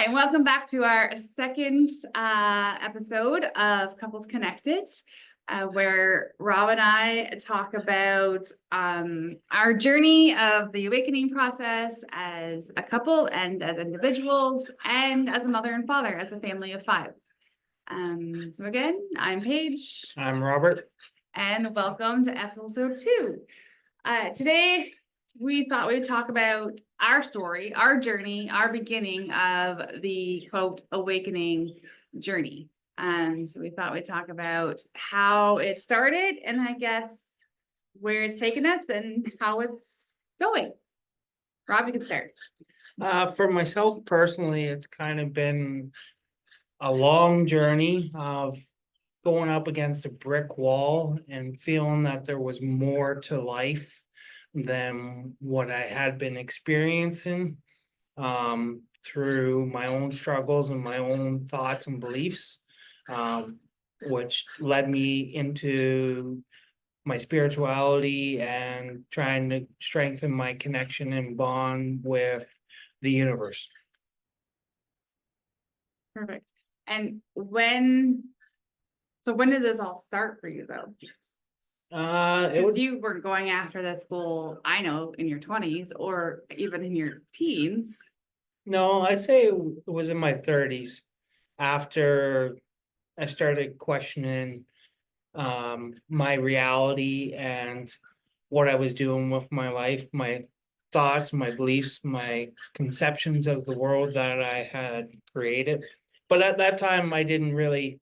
Hi, and welcome back to our second episode of Couples Connected, where Rob and I talk about our journey of the awakening process as a couple and as individuals and as a mother and father, as a family of five. So again, I'm Paige. I'm Robert. And welcome to episode 2. Today, we thought we'd talk about our story, our journey, our beginning of the quote awakening journey. So we thought we'd talk about how it started and I guess where it's taken us and how it's going. Rob, you can start. For myself personally, it's kind of been a long journey of going up against a brick wall and feeling that there was more to life than what I had been experiencing through my own struggles and my own thoughts and beliefs, which led me into my spirituality and trying to strengthen my connection and bond with the universe. Perfect. And when did this all start for you though? Because you weren't going after this goal, I know, in your 20s or even in your teens. No, I'd say it was in my 30s after I started questioning my reality and what I was doing with my life, my thoughts, my beliefs, my conceptions of the world that I had created. But at that time, I didn't really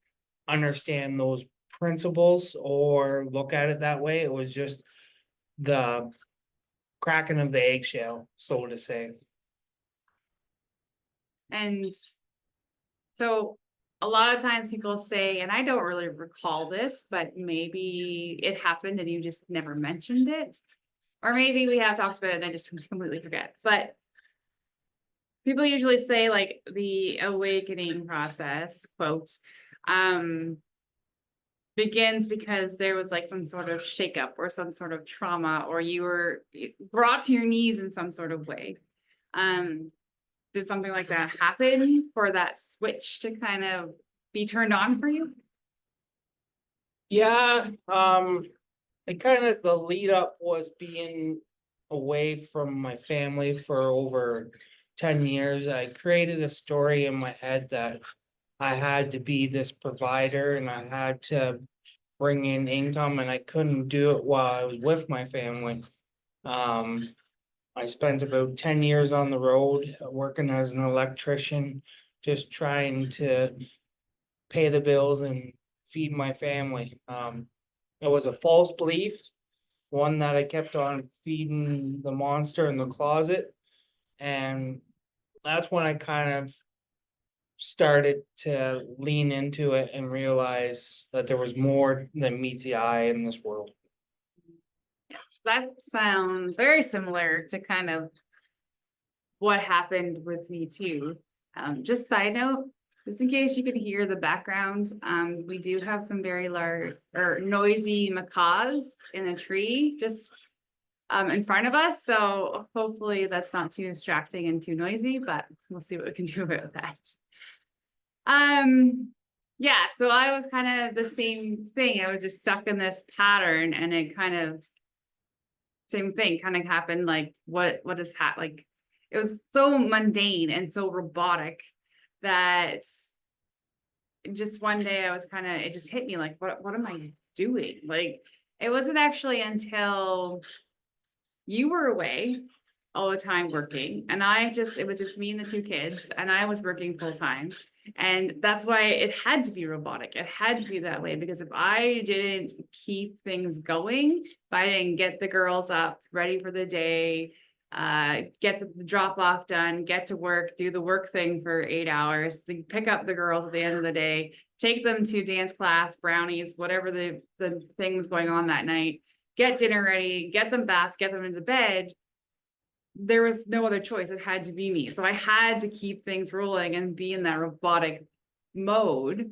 understand those principles or look at it that way. It was just the cracking of the eggshell, so to say. And so a lot of times people say, and I don't really recall this, but maybe it happened and you just never mentioned it. Or maybe we have talked about it and I just completely forget. But people usually say like the awakening process, quote, begins because there was like some sort of shakeup or some sort of trauma, or you were brought to your knees in some sort of way. Did something like that happen for that switch to kind of be turned on for you? Yeah, it kind of the lead up was being away from my family for over 10 years. I created a story in my head that I had to be this provider and I had to bring in income, and I couldn't do it while I was with my family. I spent about 10 years on the road working as an electrician, just trying to pay the bills and feed my family. It was a false belief, one that I kept on feeding the monster in the closet. And that's when I kind of started to lean into it and realize that there was more than meets the eye in this world. Yes, that sounds very similar to kind of what happened with me too. Just side note, just in case you could hear the background, we do have some very large or noisy macaws in a tree just in front of us. So hopefully that's not too distracting and too noisy, but we'll see what we can do about that. Yeah, so I was kind of the same thing. I was just stuck in this pattern and it kind of same thing kind of happened. Like what is like it was so mundane and so robotic that just one day I was kind of, it just hit me like, what am I doing? Like, it wasn't actually until you were away all the time working and it was just me and the 2 kids and I was working full time. And that's why it had to be robotic. It had to be that way, because if I didn't keep things going, if I didn't get the girls up ready for the day, get the drop off done, get to work, do the work thing for 8 hours, pick up the girls at the end of the day, take them to dance class, brownies, whatever the thing was going on that night, get dinner ready, get them baths, get them into bed. There was no other choice. It had to be me. So I had to keep things rolling and be in that robotic mode.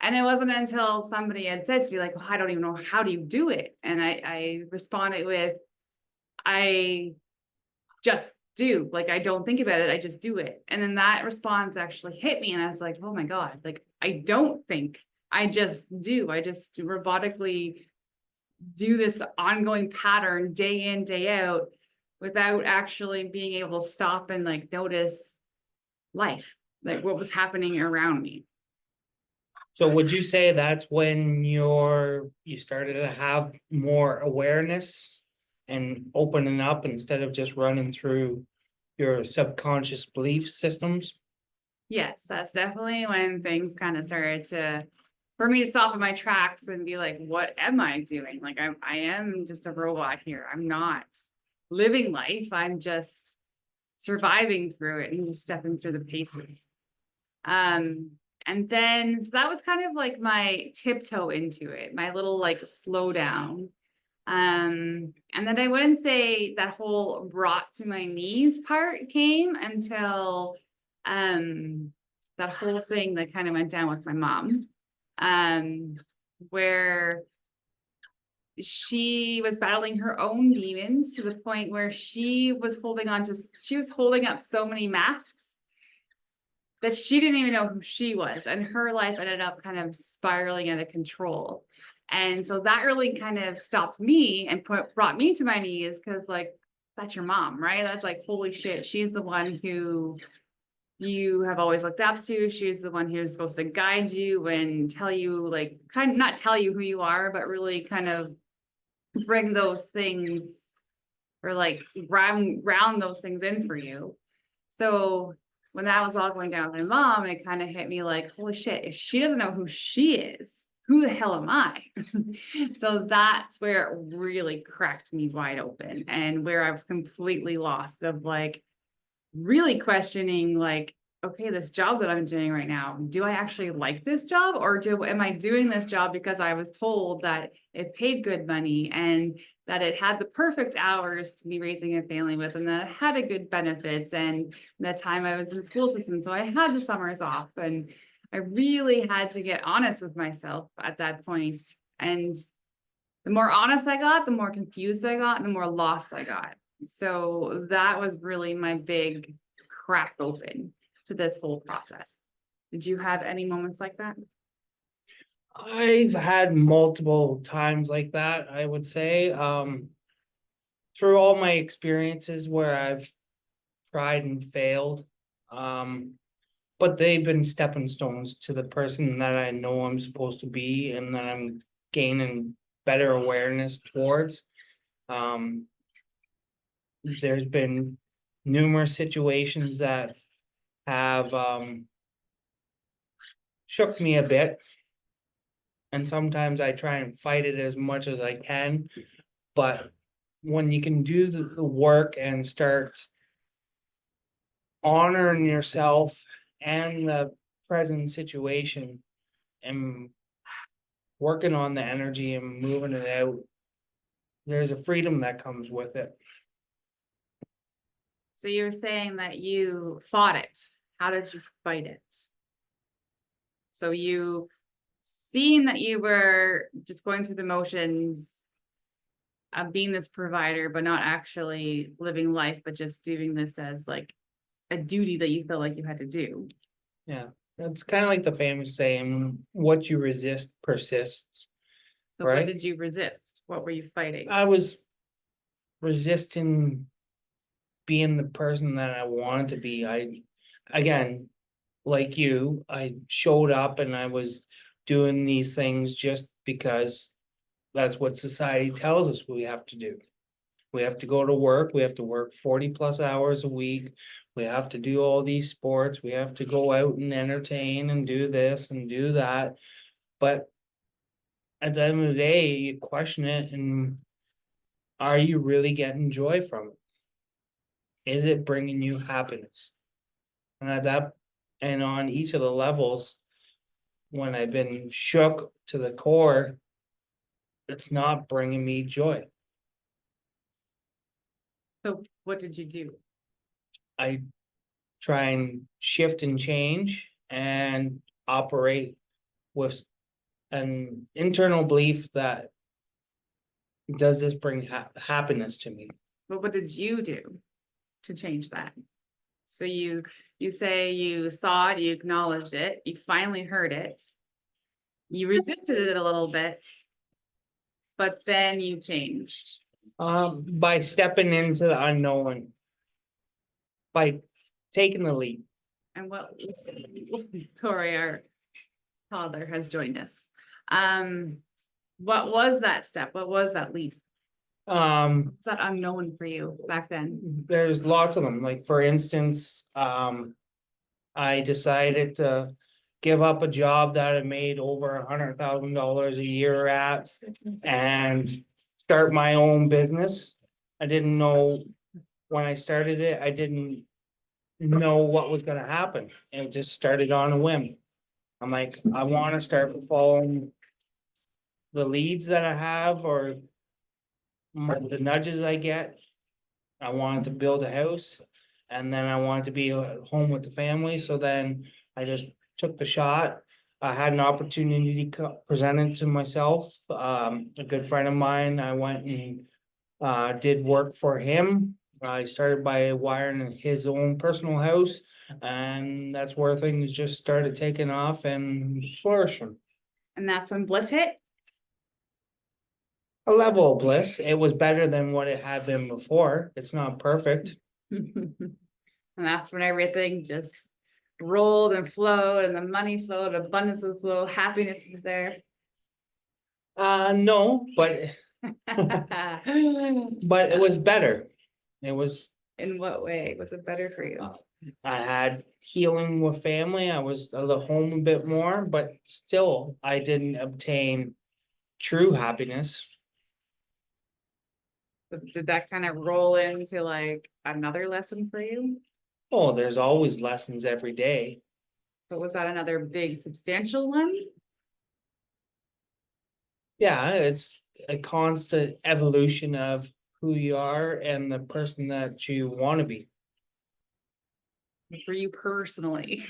And it wasn't until somebody had said to me like, well, I don't even know, how do you do it? And I responded with, I just do. Like, I don't think about it, I just do it. And then that response actually hit me and I was like, oh my God, like I don't think, I just do. I just robotically do this ongoing pattern day in, day out without actually being able to stop and like notice life, like what was happening around me. So would you say that's when you started to have more awareness and opening up instead of just running through your subconscious belief systems? Yes, that's definitely when things kind of started to, for me to stop in my tracks and be like, what am I doing? Like, I am just a robot here. I'm not living life. I'm just surviving through it and just stepping through the paces. And then, so that was kind of like my tiptoe into it, my little like slow down. And then I wouldn't say that whole brought to my knees part came until that whole thing that kind of went down with my mom. Where she was battling her own demons to the point where she was holding up so many masks that she didn't even know who she was, and her life ended up kind of spiraling out of control. And so that really kind of stopped me and brought me to my knees, because like, that's your mom, right? That's like, holy shit, she's the one who you have always looked up to. She's the one who's supposed to guide you and tell you, like, kind of not tell you who you are, but really kind of bring those things, or like round those things in for you. So when that was all going down with my mom, it kind of hit me like, holy shit, if she doesn't know who she is, who the hell am I? So that's where it really cracked me wide open, and where I was completely lost, of like really questioning, like, okay, this job that I'm doing right now, do I actually like this job, or am I doing this job because I was told that it paid good money and that it had the perfect hours to be raising a family with, and that it had a good benefits, and that time I was in the school system, so I had the summers off. And I really had to get honest with myself at that point. And the more honest I got, the more confused I got, and the more lost I got. So that was really my big crack open to this whole process. Did you have any moments like that? I've had multiple times like that, I would say. Through all my experiences where I've tried and failed. But they've been stepping stones to the person that I know I'm supposed to be and that I'm gaining better awareness towards. There's been numerous situations that have shook me a bit. And sometimes I try and fight it as much as I can. But when you can do the work and start honoring yourself and the present situation and working on the energy and moving it out, there's a freedom that comes with it. So you were saying that you fought it. How did you fight it? So you seen that you were just going through the motions of being this provider, but not actually living life, but just doing this as like a duty that you felt like you had to do. Yeah, it's kind of like the famous saying, what you resist persists. So Right. what did you resist? What were you fighting? I was resisting being the person that I wanted to be. Again, like you, I showed up and I was doing these things just because that's what society tells us we have to do. We have to go to work, we have to work 40+ hours a week. We have to do all these sports, we have to go out and entertain and do this and do that. But at the end of the day, you question it, and are you really getting joy from it? Is it bringing you happiness? And at that, and on each of the levels, when I've been shook to the core, it's not bringing me joy. So what did you do? I try and shift and change and operate with an internal belief that, does this bring happiness to me? But what did you do? to change that. So you say you saw it, you acknowledged it, you finally heard it. You resisted it a little bit, but then you changed. By stepping into the unknown. By taking the leap. And what Tori, our father, has joined us. What was that step? What was that leap? Was that unknown for you back then? There's lots of them, like for instance, I decided to give up a job that I made over $100,000 a year at and start my own business. I didn't know when I started it, I didn't know what was gonna happen. It just started on a whim. I'm like, I wanna start following the leads that I have or the nudges I get. I wanted to build a house and then I wanted to be at home with the family. So then I just took the shot. I had an opportunity presented to myself. A good friend of mine, I went and did work for him. I started by wiring his own personal house, and that's where things just started taking off and flourishing. And that's when Bliss hit. A level of bliss. It was better than what it had been before. It's not perfect. And that's when everything just rolled and flowed and the money flowed, abundance would flow, happiness was there. No, but it was better. It was, In what way was it better for you? I had healing with family. I was at home a bit more, but still I didn't obtain true happiness. Did that kind of roll into like another lesson for you? Oh, there's always lessons every day. But was that another big substantial one? Yeah, it's a constant evolution of who you are and the person that you want to be. For you personally?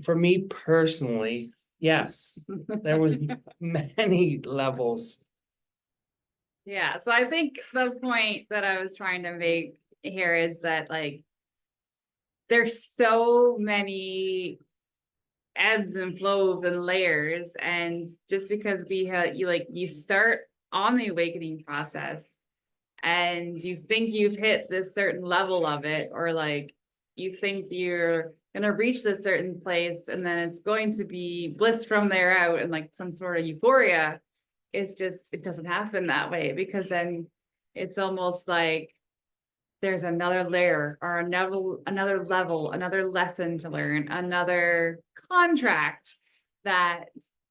For me personally, yes, there was many levels. Yeah, so I think the point that I was trying to make here is that like there's so many ebbs and flows and layers, and just because you start on the awakening process and you think you've hit this certain level of it, or like you think you're gonna reach this certain place and then it's going to be bliss from there out and like some sort of euphoria, it's just, it doesn't happen that way, because then it's almost like there's another layer or another level, another lesson to learn, another contract that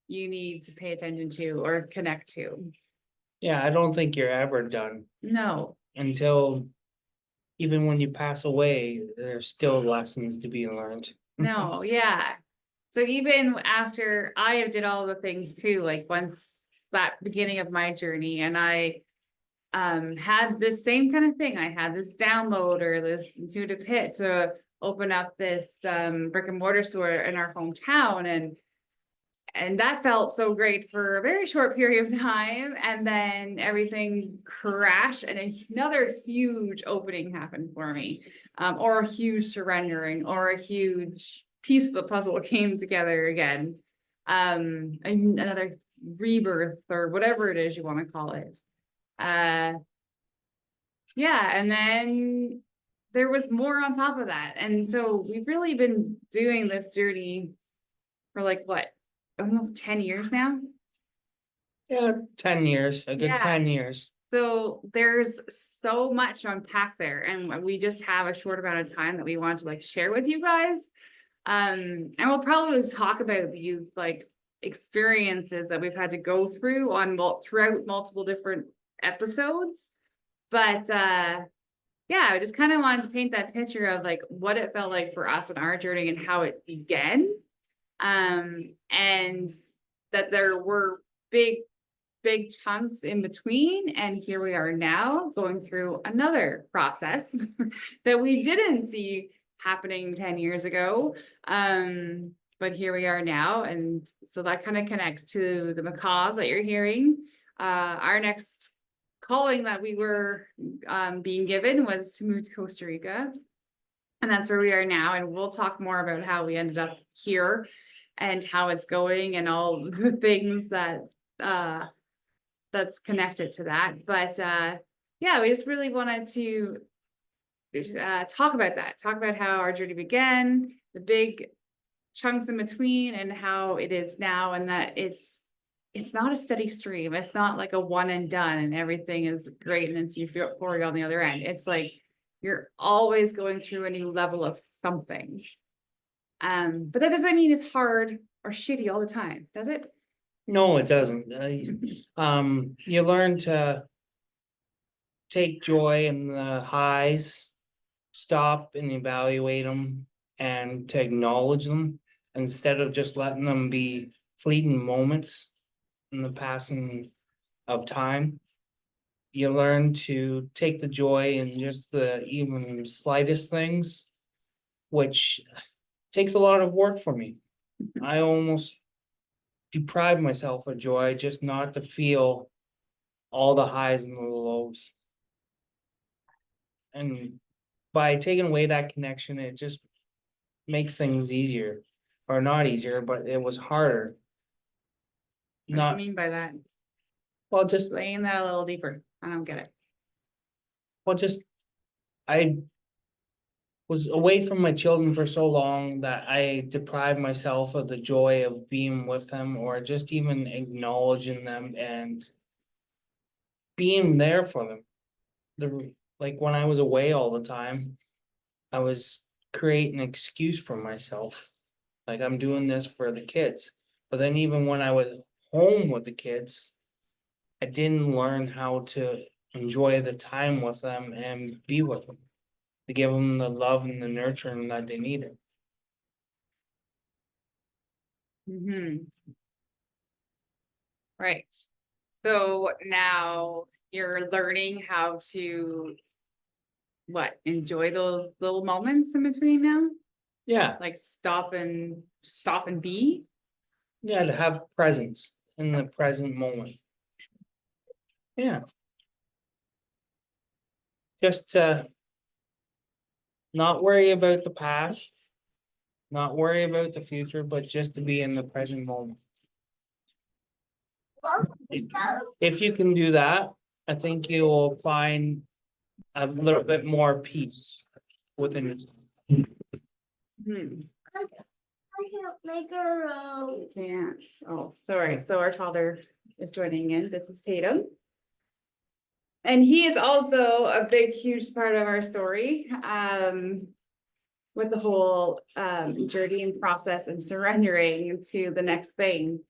you need to pay attention to or connect to. Yeah, I don't think you're ever done No, until even when you pass away, there's still lessons to be learned. no, yeah. So even after I did all the things too, like once that beginning of my journey, and I had this same kind of thing. I had this download or this intuitive hit to open up this brick and mortar store in our hometown, and that felt so great for a very short period of time, and then everything crashed and another huge opening happened for me, or a huge surrendering, or a huge piece of the puzzle came together again, and another rebirth or whatever it is you want to call it. Yeah, and then there was more on top of that. And so we've really been doing this journey for like what, almost 10 years now? Yeah, 10 years, a good Yeah. 10 years. So there's so much to unpack there, and we just have a short amount of time that we want to like share with you guys. And we'll probably talk about these like experiences that we've had to go through throughout multiple different episodes. But yeah, I just kind of wanted to paint that picture of like what it felt like for us in our journey and how it began. And that there were big chunks in between, and here we are now going through another process that we didn't see happening 10 years ago, but here we are now. And so that kind of connects to the macaws that you're hearing. Our next calling that we were being given was to move to Costa Rica. And that's where we are now. And we'll talk more about how we ended up here and how it's going and all the things that that's connected to that. But yeah, we just really wanted to talk about that, talk about how our journey began, the big chunks in between, and how it is now, and that it's not a steady stream. It's not like a one and done and everything is great and then you feel euphoric on the other end. It's like you're always going through a new level of something. But that doesn't mean it's hard or shitty all the time, does it? No, it doesn't. You learn to take joy in the highs, stop and evaluate them, and to acknowledge them instead of just letting them be fleeting moments in the passing of time. You learn to take the joy in just the even slightest things, which takes a lot of work for me. I almost deprive myself of joy just not to feel all the highs and the lows. And by taking away that connection, it just makes things easier, or not easier, but it was harder. What do you Not, mean by that? well, just, Explain that a little deeper. I don't get it. well, just, I was away from my children for so long that I deprived myself of the joy of being with them, or just even acknowledging them and being there for them. Like when I was away all the time, I was creating an excuse for myself. Like I'm doing this for the kids. But then even when I was home with the kids, I didn't learn how to enjoy the time with them and be with them. To give them the love and the nurturing that they needed. Right. So now you're learning how to enjoy those little moments in between now? Yeah, Like stop and be? yeah, to have presence in the present moment. Yeah. Just to not worry about the past, not worry about the future, but just to be in the present moment. If you can do that, I think you will find a little bit more peace within yourself. Hmm. I can't make a road. Can't. Oh, sorry. So our toddler is joining in. This is Tatum. And he is also a big, huge part of our story. With the whole journey and process and surrendering to the next thing.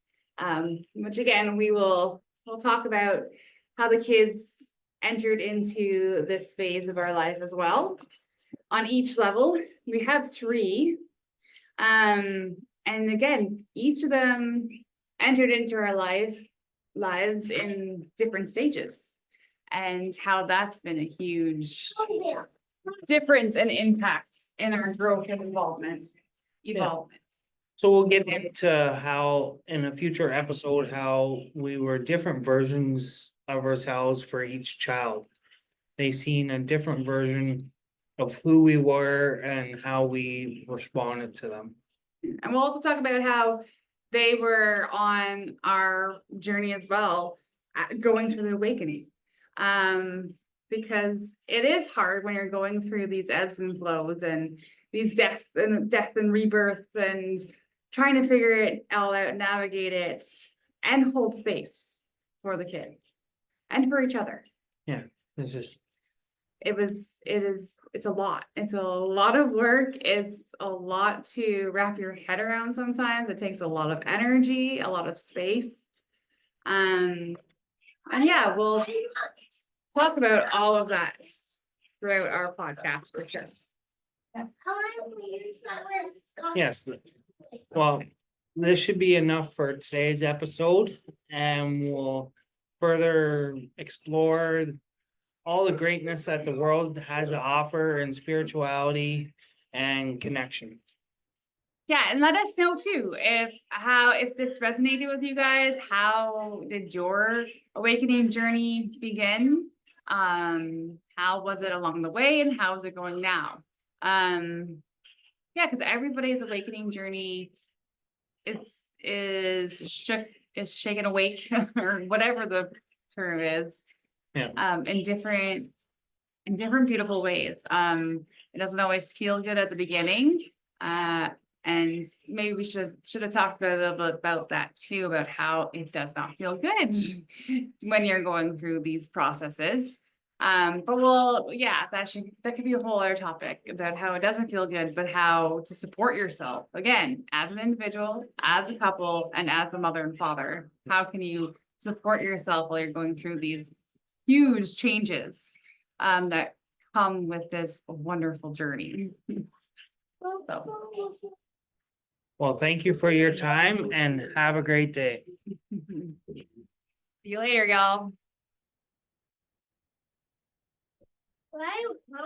Which again, we'll talk about how the kids entered into this phase of our life as well. On each level, we have 3. And again, each of them entered into our lives in different stages, and how that's been a huge difference and impact in our growth and evolvement. So we'll get into how in a future episode, how we were different versions of ourselves for each child. They seen a different version of who we were and how we responded to them. And we'll also talk about how they were on our journey as well, going through the awakening. Because it is hard when you're going through these ebbs and flows and these death and rebirth and trying to figure it all out, navigate it, and hold space for the kids and for each other. Yeah, it's just, It's a lot. It's a lot of work. It's a lot to wrap your head around sometimes. It takes a lot of energy, a lot of space. And yeah, we'll talk about all of that throughout our podcast for sure. yes. Well, this should be enough for today's episode, and we'll further explore all the greatness that the world has to offer in spirituality and connection. Yeah, and let us know too if it's resonated with you guys. How did your awakening journey begin? How was it along the way and how is it going now? Yeah, because everybody's awakening journey is shaken awake or whatever the term is. Yeah. In different beautiful ways. It doesn't always feel good at the beginning. And maybe we should have talked a little bit about that too, about how it does not feel good when you're going through these processes. But yeah, that could be a whole other topic about how it doesn't feel good, but how to support yourself again, as an individual, as a couple, and as a mother and father. How can you support yourself while you're going through these huge changes that come with this wonderful journey? Well, thank you for your time and have a great day. See you later, y'all. Why?